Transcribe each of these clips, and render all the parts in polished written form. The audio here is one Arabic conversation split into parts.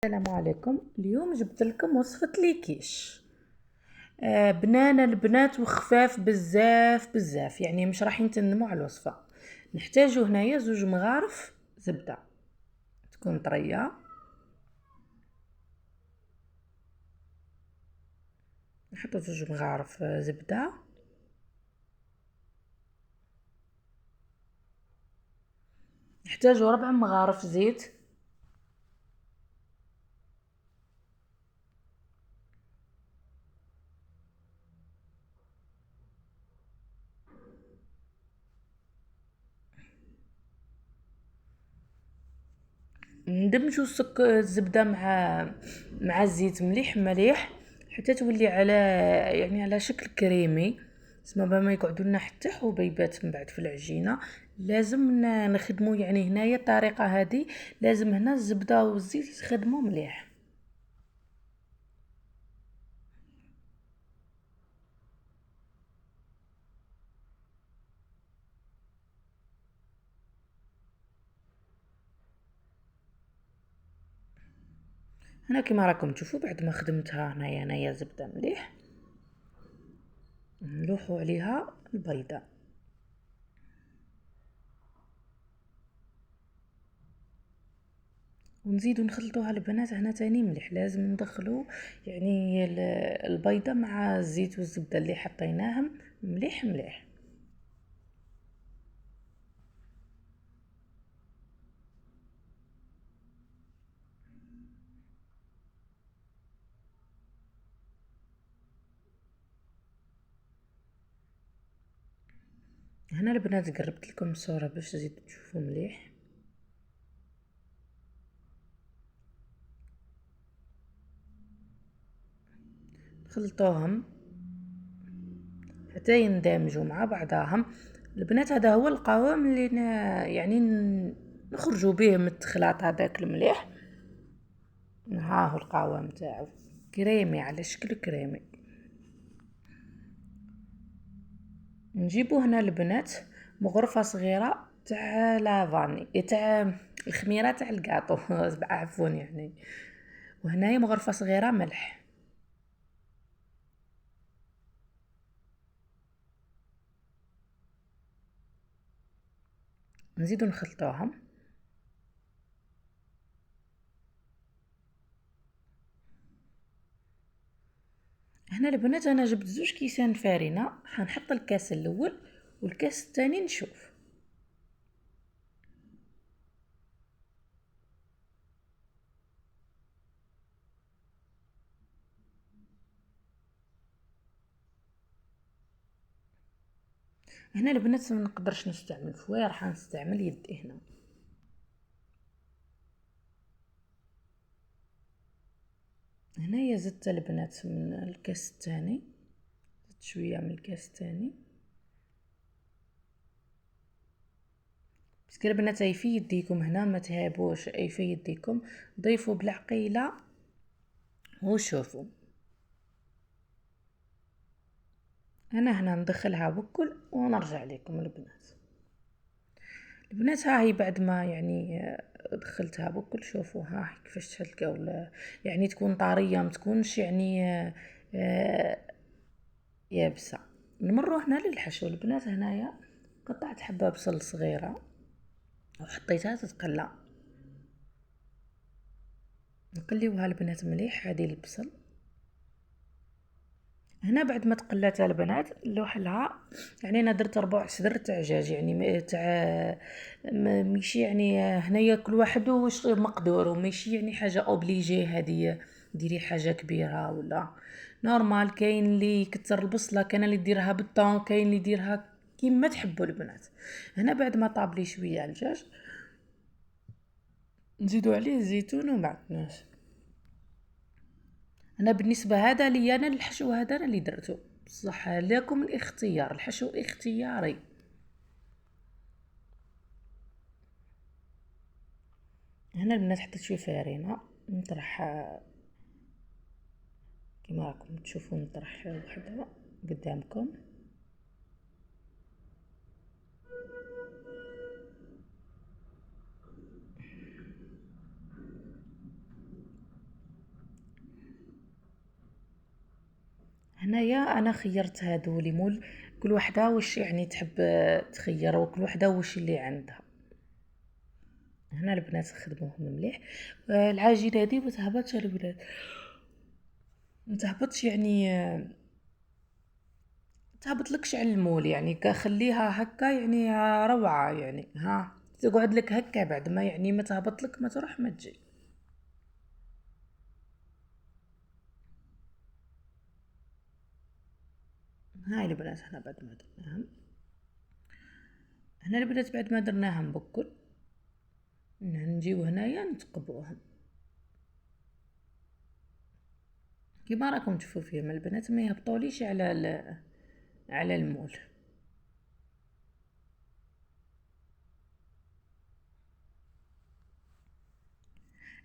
السلام عليكم. اليوم جبت لكم وصفة ليكيش. بنانة البنات وخفاف بزاف بزاف، يعني مش راح تندموا على الوصفة. نحتاجو هنايا 2 مغارف زبدة تكون طرية، نحطو 2 مغارف زبدة، نحتاجو 4 مغارف زيت، ندمجو الزبدة مع الزيت مليح مليح حتى تولي على شكل كريمي، اسمها ما يقعدوا لنا حتى حبيبات من بعد في العجينه. لازم نخدموا يعني هنايا الطريقه هذه، لازم هنا الزبده والزيت يخدموا مليح. هنا كما راكم تشوفوا بعد ما خدمتها هنايا زبده مليح، نلوحوا عليها البيضه ونزيدو نخلطوها البنات. هنا تاني مليح لازم ندخلو يعني البيضه مع الزيت والزبده اللي حطيناهم مليح مليح. هنا البنات قربت لكم الصوره باش تزيدوا تشوفوا مليح. خلطوهم حتى يندمجوا مع بعضهم البنات. هذا هو القوام اللي يعني نخرجوا به من الخلاط هذاك المليح. ها هو القوام تاعو كريمي على شكل كريمي. نجيبو هنا البنات مغرفه صغيره تاع لافاني تاع الخميره تاع الكاطو عفوا يعني، وهنايا مغرفه صغيره ملح. نزيدو نخلطوهم. هنا البنات انا جبت 2 كيسان فارينه، حنحط الكاس الاول والكاس الثاني نشوف. هنا البنات ما نقدرش نستعمل فوية، راح نستعمل يدي. هنايا زدت البنات من الكاس الثاني، زدت شويه من الكاس الثاني بس البنات اي في يديكم هنا ما تهابوش، اي في يديكم ضيفوا بالعقيله وشوفوا. انا هنا ندخلها بكل ونرجع لكم البنات ها هي بعد ما يعني دخلتها بكل. شوفوا ها كيفاش تلقاو يعني تكون طاريه ما تكونش يعني آه، يابسه. نمروا هنا للحشو البنات. هنايا قطعت حبه بصل صغيره وحطيتها تتقلى، نقليوها البنات مليح. هذه البصل هنا بعد ما تقلات البنات نلوح لها. يعني انا درت ربع صدر تاع دجاج يعني تاع ماشي يعني هنايا كل واحد واش مقدور وماشي يعني حاجه اوبليجي هذه ديري حاجه كبيره ولا نورمال. كاين اللي يكثر البصله، كاين اللي يديرها بالطون، كاين اللي يديرها كيما تحبوا البنات. هنا بعد ما طاب لي شويه على الدجاج نزيدو عليه الزيتون ومعدنوس. انا بالنسبه هذا لي انا الحشو هذا انا اللي درته، بصح لكم الاختيار، الحشو اختياري. هنا البنات حطيت شويه فرينه نطرح كما راكم تشوفوا، نطرح وحده قدامكم. هنايا انا خيرت هادو لي مول، كل وحده واش يعني تحب تخير، وكل وحده واش اللي عندها. هنا البنات خدموهم مليح. العجينه هذه ما تهبطش البنات، ما تهبطش يعني تهبطلكش على المول، يعني خليها هكا يعني روعه يعني، ها تقعد لك هكا بعد ما يعني ما تهبطلك ما تروح ما تجي. هاي البنات هنا بعد ما درناهم، هنا البنات بعد ما درناهم بكل نجيو هنايا نتقبوهم كيما راكم تشوفوا فيهم البنات، ما يهبطوليش على المول.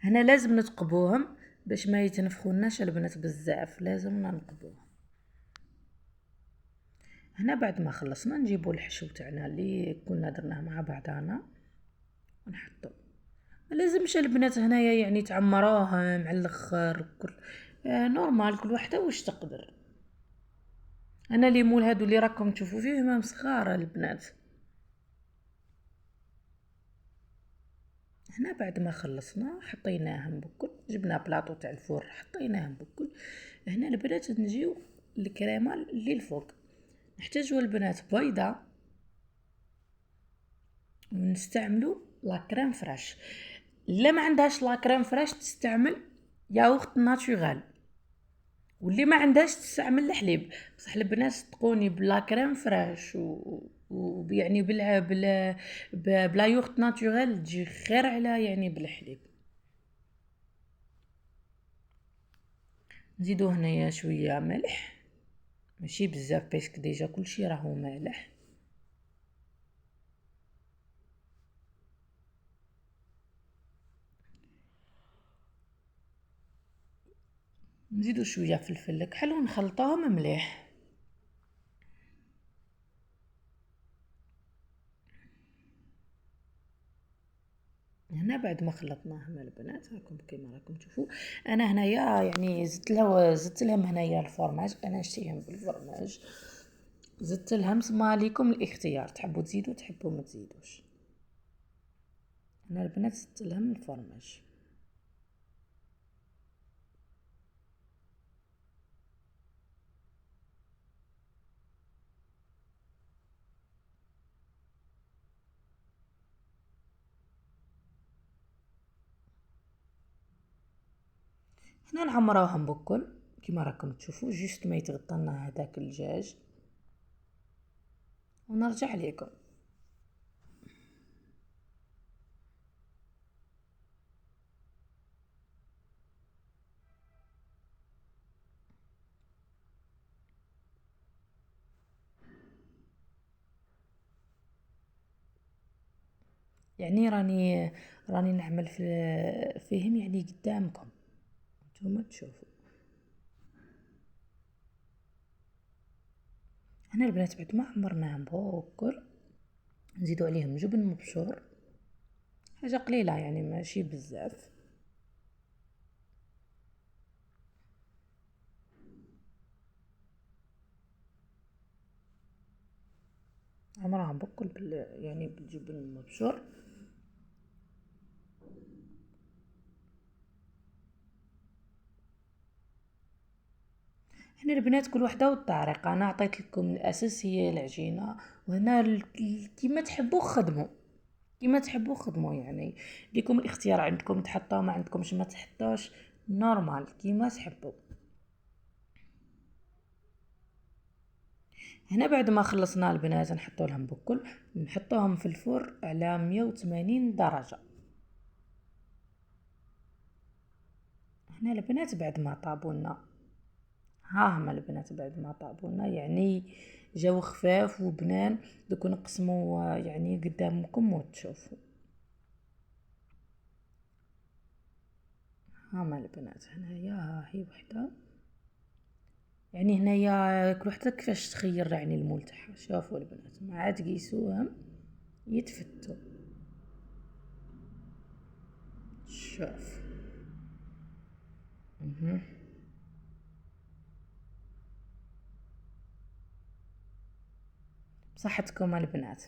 هنا لازم نتقبوهم باش ما يتنفخوناش البنات بزاف، لازم ننقبوهم. هنا بعد ما خلصنا نجيبوا الحشو تاعنا اللي كنا درناه مع بعضنا ونحطو. ما لازمش البنات هنايا يعني تعمروهم على الاخر كل نورمال، كل وحده واش تقدر. انا لي مول هادو اللي راكم تشوفوا فيهم صغار البنات. هنا بعد ما خلصنا حطيناهم بكل، جبنا بلاطو تاع الفور حطيناهم بكل. هنا البنات نجيو الكريمه اللي الفوق، نحتاجو البنات بيضه ونستعملو لا كريم فريش. اللي ما عندهاش لا كريم فريش تستعمل ياغورت ناتورال، واللي ما عندهاش تستعمل الحليب. بصح البنات تقوني بلا كريم فريش ويعني بلا يوغت ناتورال تجي خير على يعني بالحليب. نزيدو هنايا شويه ملح، ماشي بزاف باسكو ديجا كلشي راهو مالح. نزيدو شويه فلفل كحل ونخلطوهم مليح. هنا بعد ما خلطناهم البنات راكم كيما راكم تشوفوا، انا هنايا يعني زدت لهم هنايا الفرماج، انا نشتيهم بالفرماج، زدت لهم سما ليكم الاختيار، تحبوا تزيدوا تحبوا ما تزيدوش. انا البنات زدت لهم الفرماج. هنا نعمروهم بكل كيما راكم تشوفوا، جوست ما يتغطى لنا هذاك الدجاج ونرجع لكم. يعني راني نعمل فيهم يعني قدامكم نتوما تشوفوا. هنا البنات بعد ما عمرناهم بكل نزيدو عليهم جبن مبشور، حاجه قليله يعني ماشي بزاف. عمرها بكل يعني بالجبن المبشور. هنا البنات كل وحده والطريقه، انا عطيت لكم الاساسيه العجينه، وهنا كيما تحبوا خدموا، كيما تحبوا خدموا يعني ليكم الاختيار، عندكم تحطوا ما عندكمش ما تحطوش، نورمال كيما تحبوا. هنا بعد ما خلصنا البنات نحطوا لهم بكل، نحطوهم في الفرن على 180 درجه. هنا البنات بعد ما طابونا، ها هما البنات بعد ما طابونا يعني جاو خفاف وبنان، دوك نقسموا يعني قدامكم وتشوفوا. هما البنات هنايا ها هي وحده، يعني هنايا كل وحده كيفاش تخير يعني المول تاعها. شوفوا البنات ما عاد قيسوهم يتفتوا. شوف بصحتكم البنات.